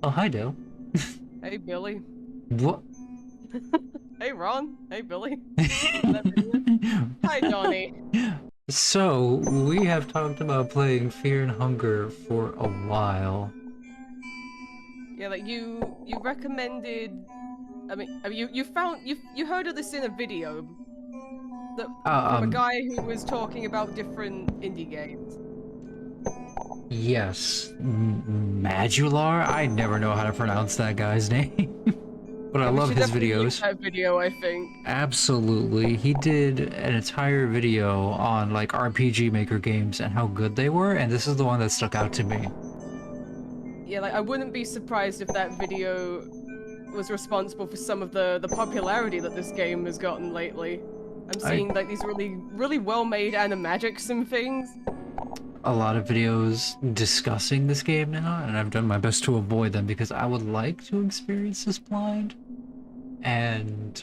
Oh, hi, Dale. Hey Billy. What? Hey Ron. Hey Billy. Remember that video? Hi Donnie. So, we have talked about playing Fear and Hunger for a while. Yeah, like you recommended. You found you heard of this in a video that Uh, from a um, guy who was talking about different indie games. yes. Madular? I never know how to pronounce that guy's name. But I Yeah, we love should his definitely link videos. that video. I think. Absolutely. He did an entire video on, like, RPG Maker games and how good they were, and this is the one that stuck out to me. Yeah, like I wouldn't be surprised if that video was responsible for some of the popularity that this game has gotten lately. I'm I seeing like these really well made animagics and things. a lot of videos discussing this game now, and I've done my best to avoid them because I would like to experience this blind. And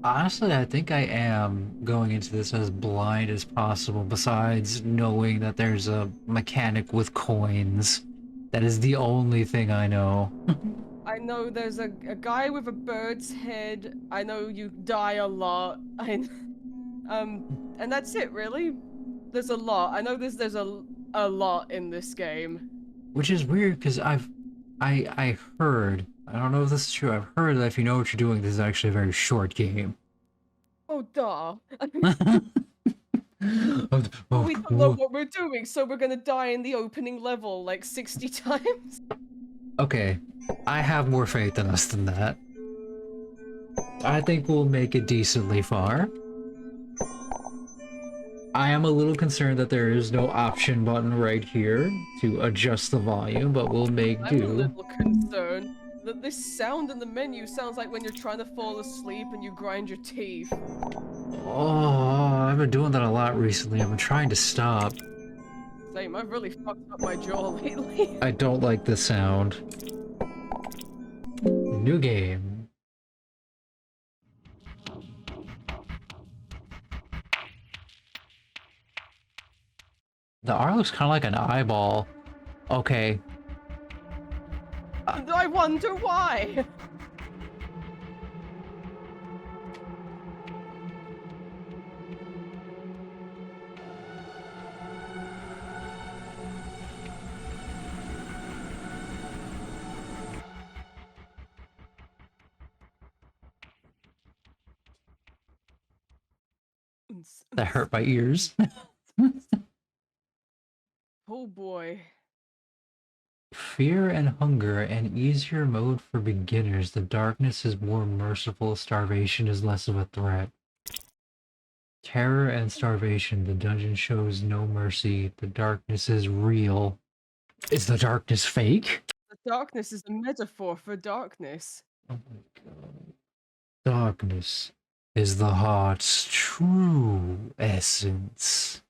honestly, I think I am going into this as blind as possible, besides knowing that there's a mechanic with coins. That is the only thing I know. I know there's a guy with a bird's head. I know you die a lot. And that's it really. There's a lot. I know there's a lot in this game. Which is weird because I heard, I don't know if this is true, I've heard that if you know what you're doing, this is actually a very short game. Oh duh. Oh, We don't know oh, what we're doing, so we're gonna die in the opening level like 60 times. okay, I have more faith in us than that. I think we'll make it decently far. I am a little concerned that there is no option button right here to adjust the volume, but we'll make I'm a do. little concerned that this sound in the menu sounds like when you're trying to fall asleep and you grind your teeth. Oh, I've been doing that a lot recently. I've been trying to stop. Same, I've really fucked up my jaw lately. I don't like the sound. New game. The art looks kind of like an eyeball. Okay. And I wonder why. That hurt my ears. Oh boy. Fear and hunger, an easier mode for beginners. The darkness is more merciful, starvation is less of a threat. Terror and starvation, the dungeon shows no mercy. The darkness is real. Is the darkness fake? The darkness is a metaphor for darkness. Oh my god. Darkness is the heart's true essence.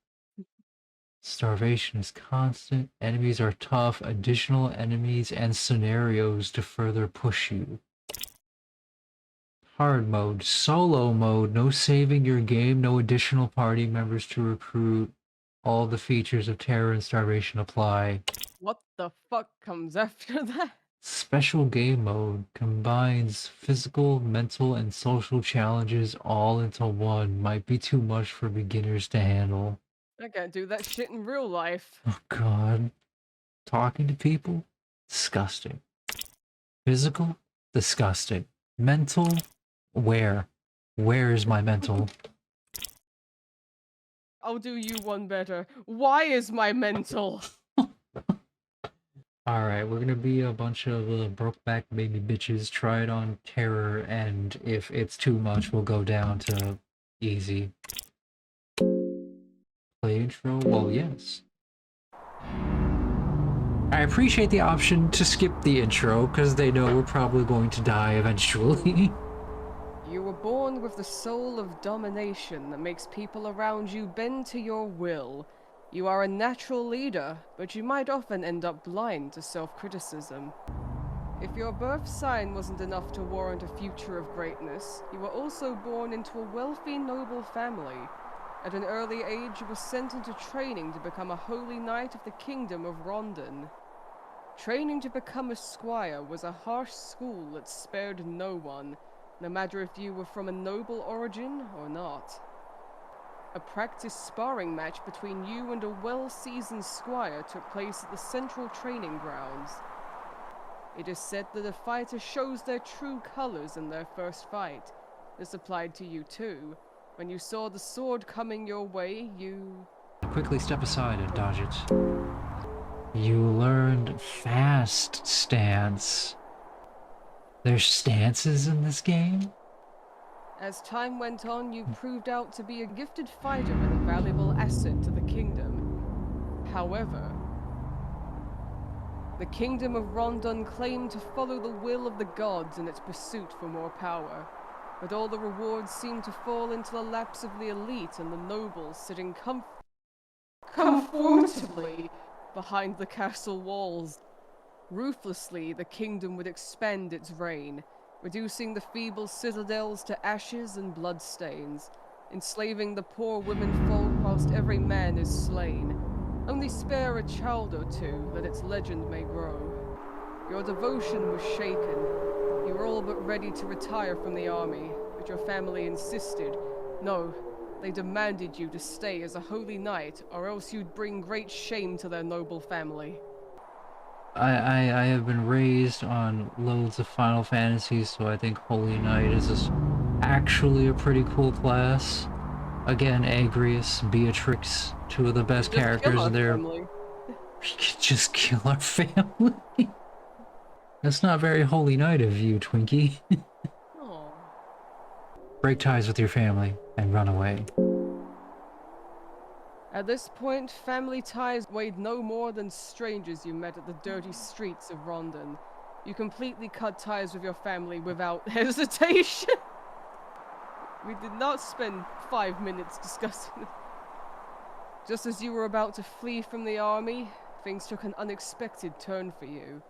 Starvation is constant, enemies are tough, additional enemies and scenarios to further push you. Hard mode, solo mode, no saving your game, no additional party members to recruit. All the features of terror and starvation apply. What the fuck comes after that? Special game mode combines physical, mental, and social challenges all into one. Might be too much for beginners to handle. I can't do that shit in real life. Oh god. Talking to people? Disgusting. Physical? Disgusting. Mental? Where? Where is my mental? I'll do you one better. Why is my mental? Alright, we're gonna be a bunch of broke back baby bitches. Try it on terror, and if it's too much, we'll go down to easy. Play intro? Well, yes. I appreciate the option to skip the intro, because they know we're probably going to die eventually. You were born with the soul of domination that makes people around you bend to your will. You are a natural leader, but you might often end up blind to self-criticism. If your birth sign wasn't enough to warrant a future of greatness, you were also born into a wealthy, noble family. At an early age, you were sent into training to become a holy knight of the kingdom of Rondon. Training to become a squire was a harsh school that spared no one, no matter if you were from a noble origin or not. A practice sparring match between you and a well-seasoned squire took place at the central training grounds. It is said that a fighter shows their true colors in their first fight. This applied to you too. When you saw the sword coming your way, you... Quickly step aside and dodge it. You learned fast stance. There's stances in this game? As time went on, you proved out to be a gifted fighter and a valuable asset to the kingdom. However, the kingdom of Rondon claimed to follow the will of the gods in its pursuit for more power, but all the rewards seemed to fall into the laps of the elite and the nobles sitting comfortably behind the castle walls. Ruthlessly, the kingdom would expand its reign, reducing the feeble citadels to ashes and bloodstains, enslaving the poor women folk whilst every man is slain. Only spare a child or two, that its legend may grow. Your devotion was shaken. You were all but ready to retire from the army, but your family insisted. No, they demanded you to stay as a holy knight, or else you'd bring great shame to their noble family. I have been raised on loads of Final Fantasies, so I think Holy Knight is actually a pretty cool class. Again, Agrius, Beatrix, two of the best characters in there. We could just kill our family. That's not very Holy Knight of you, Twinkie. Aww. Break ties with your family and run away. At this point, family ties weighed no more than strangers you met at the dirty streets of Rondon. You completely cut ties with your family without hesitation. We did not spend 5 minutes discussing it. Just as you were about to flee from the army, things took an unexpected turn for you.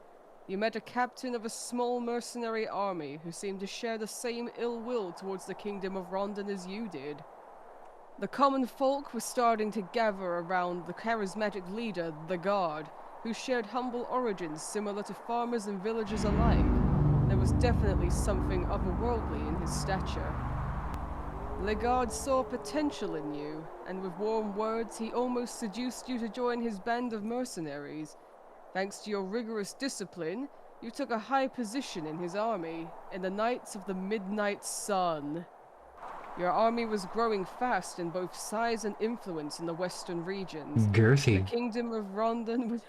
You met a captain of a small mercenary army who seemed to share the same ill will towards the kingdom of Rondon as you did. The common folk were starting to gather around the charismatic leader, the Guard, who shared humble origins similar to farmers and villagers alike. There was definitely something otherworldly in his stature. Legard saw potential in you, and with warm words he almost seduced you to join his band of mercenaries. Thanks to your rigorous discipline, you took a high position in his army, in the Knights of the Midnight Sun. Your army was growing fast in both size and influence in the western regions. Girthy. The kingdom of Rondon would...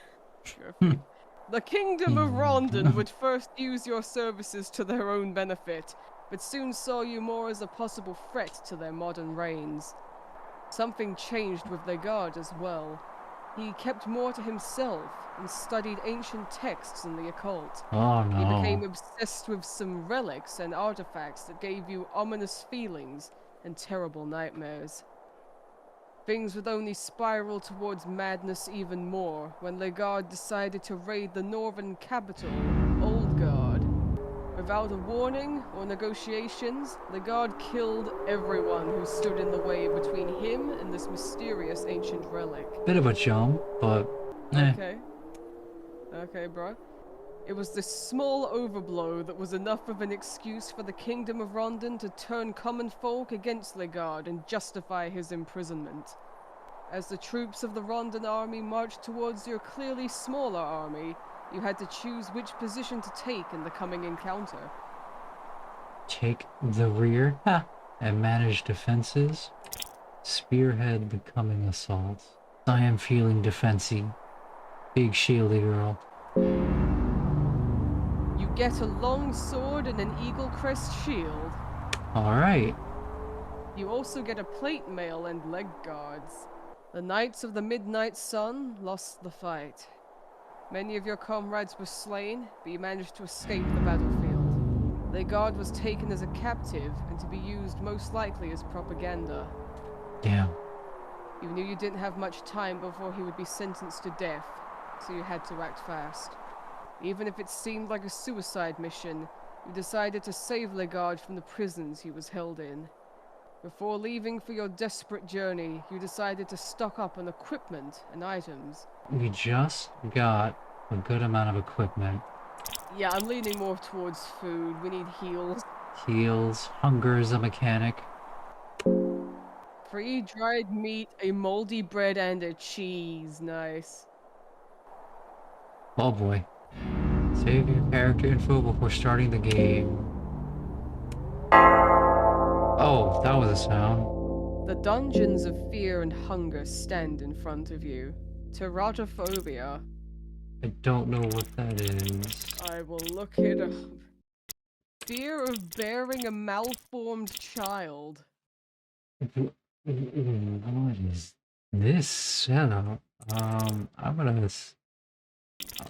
The kingdom of Rondon would first use your services to their own benefit, but soon saw you more as a possible threat to their modern reigns. Something changed with Legard as well. He kept more to himself and studied ancient texts and the occult. Oh no. He became obsessed with some relics and artifacts that gave you ominous feelings and terrible nightmares. Things would only spiral towards madness even more when Legard decided to raid the northern capital, Oldgard. Without a warning or negotiations, Legard killed everyone who stood in the way between him and this mysterious ancient relic. Bit of a jump, but Okay. Okay, bro. It was this small overblow that was enough of an excuse for the Kingdom of Rondon to turn common folk against Legard and justify his imprisonment. As the troops of the Rondon army marched towards your clearly smaller army, you had to choose which position to take in the coming encounter. Take the rear and manage defenses. Spearhead the coming assault. I am feeling defensy. Big shieldy girl. You get a long sword and an eagle crest shield. Alright. You also get a plate mail and leg guards. The Knights of the Midnight Sun lost the fight. Many of your comrades were slain, but you managed to escape the battlefield. Legard was taken as a captive and to be used most likely as propaganda. Damn. You knew you didn't have much time before he would be sentenced to death, so you had to act fast. Even if it seemed like a suicide mission, you decided to save Legard from the prisons he was held in. Before leaving for your desperate journey, you decided to stock up on equipment and items. We just got a good amount of equipment. Yeah, I'm leaning more towards food. We need heals. Heals, hunger is a mechanic. Free-dried meat, a moldy bread, and a cheese. Nice. Oh boy. Save your character info before starting the game. Oh, that was a sound. The dungeons of fear and hunger stand in front of you. Teratophobia. I don't know what that is. I will look it up. Fear of bearing a malformed child. What is this setup? I'm gonna.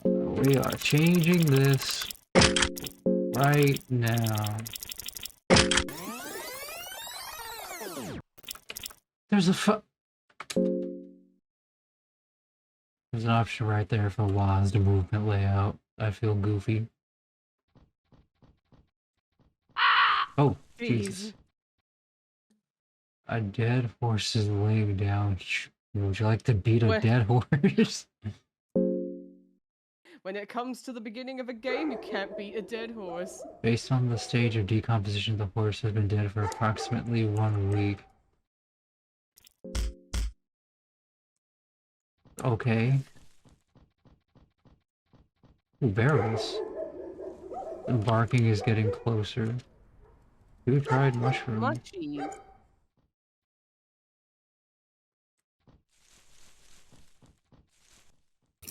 We are changing this right now. There's a There's an option right there for WASD movement layout. I feel goofy. Oh, Jesus. Jeez. A dead horse is laying down. Would you like to beat a When, dead horse? when it comes to the beginning of a game, you can't beat a dead horse. Based on the stage of decomposition, the horse has been dead for approximately 1 week. Okay. Ooh, berries. The barking is getting closer. Who tried mushrooms? Mushies.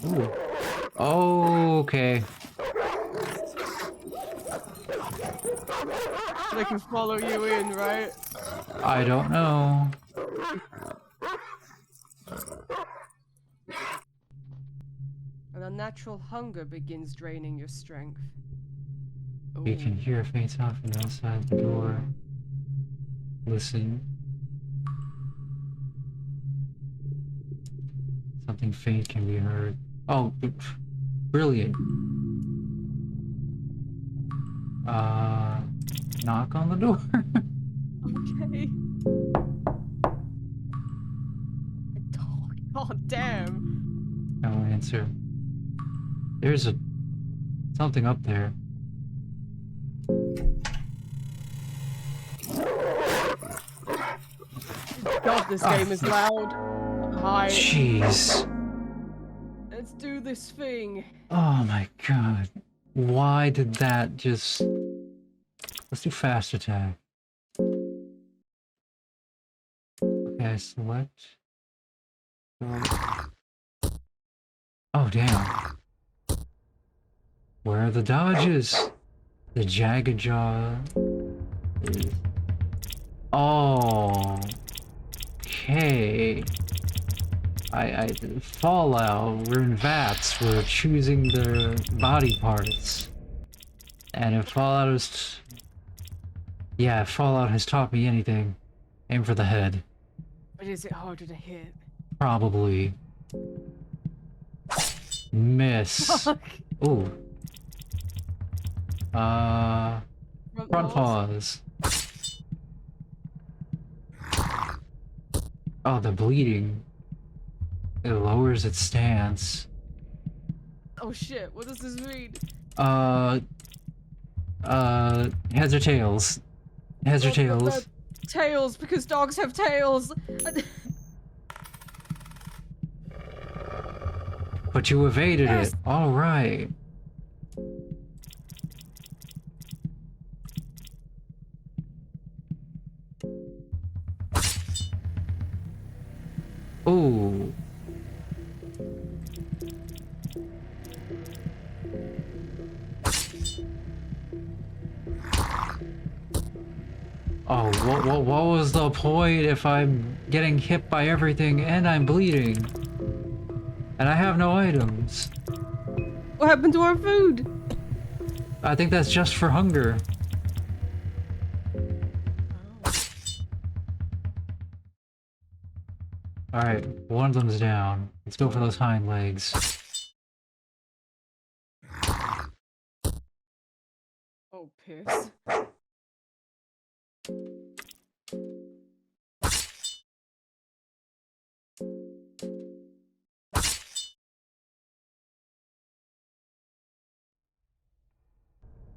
Ooh. Oh, okay. They can follow you in, right? I don't know. An unnatural hunger begins draining your strength. You can Ooh. hear a faint sound from outside the door. Listen. Something faint can be heard. Oh, brilliant. Knock on the door. Okay. Oh, god damn. No answer. There's something up there. God, this game is loud. Hi. Jeez. Let's do this thing. Oh my god. Why did that just... Let's do fast attack. Okay, select. Oh, damn. Where are the dodges? The jagged jaw is... Oh. Okay. Fallout, we're in VATS, we're choosing the body parts. And if Fallout is... Yeah, if Fallout has taught me anything, aim for the head. But is it harder to hit? Probably. Miss. Fuck. Ooh. Front paws. paws. Oh, the bleeding. It lowers its stance. Oh shit, what does this mean? Heads or tails? Heads or tails? Tails, because dogs have tails! But you evaded Yes. it. Alright. Ooh. Oh, what was the point if I'm getting hit by everything and I'm bleeding? And I have no items. What happened to our food? I think that's just for hunger. Alright, one of them's down. Let's go for those hind legs. Oh, piss.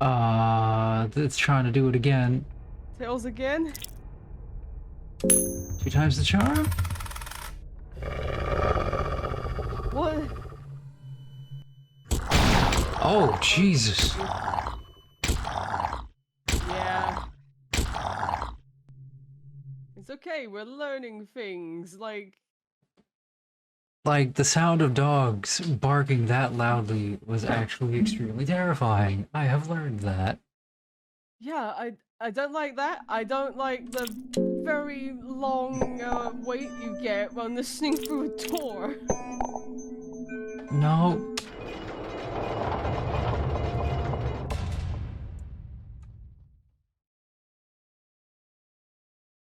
It's trying to do it again. Tails again? 2 times the charm? What? Oh, Jesus. Yeah. It's okay, we're learning things, like... Like, the sound of dogs barking that loudly was actually extremely terrifying. I have learned that. Yeah, I don't like that. I don't like the very long wait you get when listening through a door. No,